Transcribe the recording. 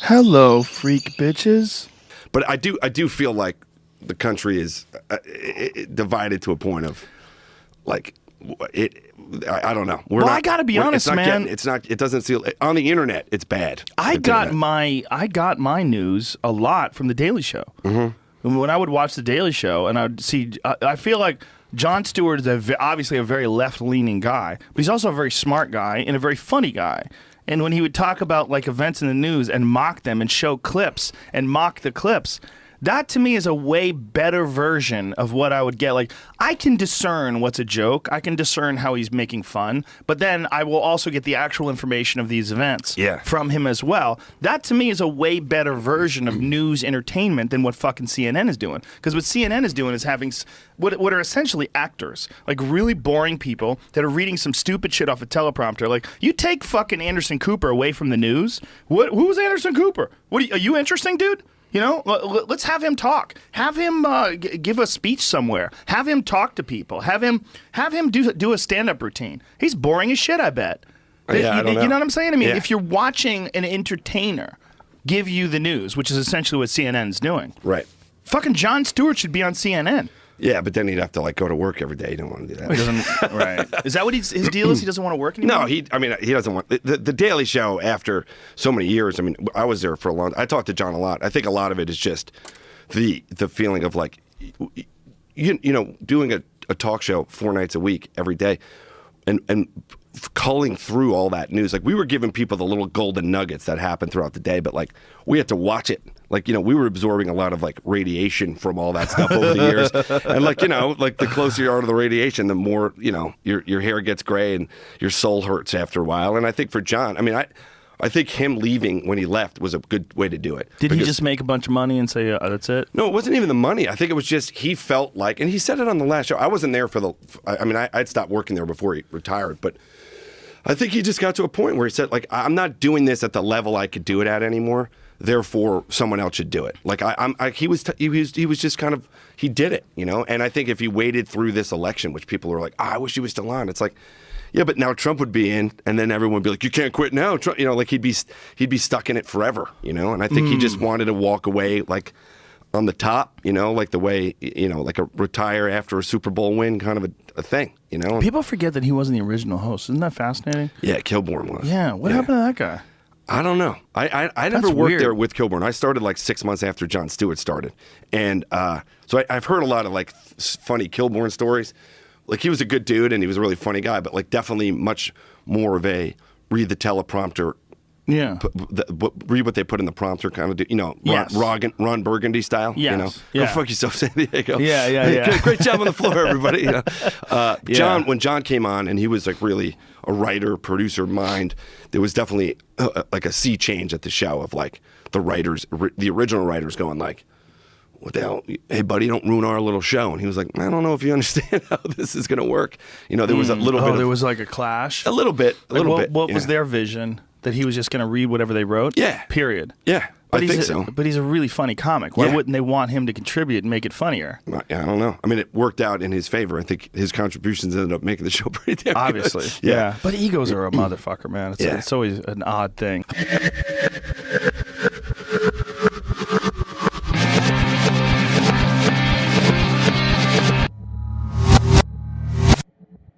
Hello, freak bitches. But I do feel like the country is divided to a point of like it. I don't know. I gotta be honest, man. It doesn't feel on the internet. It's bad. I got my news a lot from the Daily Show. Mm-hmm. When I would watch the Daily Show, and I'd see, I feel like Jon Stewart is obviously a very left-leaning guy, but he's also a very smart guy and a very funny guy. And when he would talk about like events in the news and mock them and show clips and mock the clips, that to me is a way better version of what I would get. Like, I can discern what's a joke. I can discern how he's making fun. But then I will also get the actual information of these events from him as well. That to me is a way better version of news entertainment than what fucking CNN is doing. Because what CNN is doing is having what are essentially actors. Like really boring people that are reading some stupid shit off a teleprompter. Like, you take fucking Anderson Cooper away from the news. Who's Anderson Cooper? Are you interesting, dude? You know, let's have him talk. Have him give a speech somewhere. Have him talk to people. Have him do a stand-up routine. He's boring as shit, I bet. Yeah, I don't know. You know what I'm saying? I mean, if you're watching an entertainer give you the news, which is essentially what CNN's doing. Right. Fucking Jon Stewart should be on CNN. Yeah, but then he'd have to like go to work every day. He don't want to do that. He doesn't, right. Is that what his deal is? He doesn't want to work anymore? No, he doesn't want the Daily Show after so many years. I mean, I was there for a long. I talked to Jon a lot. I think a lot of it is just the feeling of like you know doing a talk show 4 nights a week every day and culling through all that news. Like, we were giving people the little golden nuggets that happened throughout the day, but like we had to watch it. Like, you know, we were absorbing a lot of like radiation from all that stuff over the years. And like, you know, like the closer you are to the radiation, the more, you know, your hair gets gray and your soul hurts after a while. And I think for Jon, I mean, I think him leaving when he left was a good way to do it. Did he just make a bunch of money and say, that's it? No, it wasn't even the money. I think it was just he felt like, and he said it on the last show. I wasn't there for the, I mean, I'd stopped working there before he retired, but I think he just got to a point where he said, like, I'm not doing this at the level I could do it at anymore. Therefore, someone else should do it. Like, he was just kind of, he did it, you know? And I think if he waited through this election, which people are like, I wish he was still on. It's like, yeah, but now Trump would be in, and then everyone would be like, you can't quit now. Trump, you know, like he'd be stuck in it forever, you know? And I think he just wanted to walk away, like, on the top, you know, like the way, you know, like a retire after a Super Bowl win kind of a thing, you know? People forget that he wasn't the original host. Isn't that fascinating? Yeah, Kilborn was. Yeah, what happened to that guy? I don't know. I never worked there with Kilborn. I started like 6 months after Jon Stewart started. And so I've heard a lot of like funny Kilborn stories. Like, he was a good dude and he was a really funny guy, but like definitely much more of a read the teleprompter. Yeah. Read what they put in the prompter kind of, you know, Ron Burgundy style. Yes. You know, yeah. Go fuck yourself, San Diego. Yeah. Great job on the floor, everybody. You know? Jon, when Jon came on and he was like really a writer, producer mind, there was definitely like a sea change at the show of like the writers, the original writers going like, what the hell? Hey, buddy, don't ruin our little show. And he was like, I don't know if you understand how this is going to work. You know, there was a little bit. There was like a clash? A little bit. What was their vision? That he was just going to read whatever they wrote? Yeah. Period. Yeah. I think so. But he's a really funny comic. Why wouldn't they want him to contribute and make it funnier? I don't know. I mean, it worked out in his favor. I think his contributions ended up making the show pretty damn Obviously. good. Yeah. But egos are a motherfucker, man. It's always an odd thing.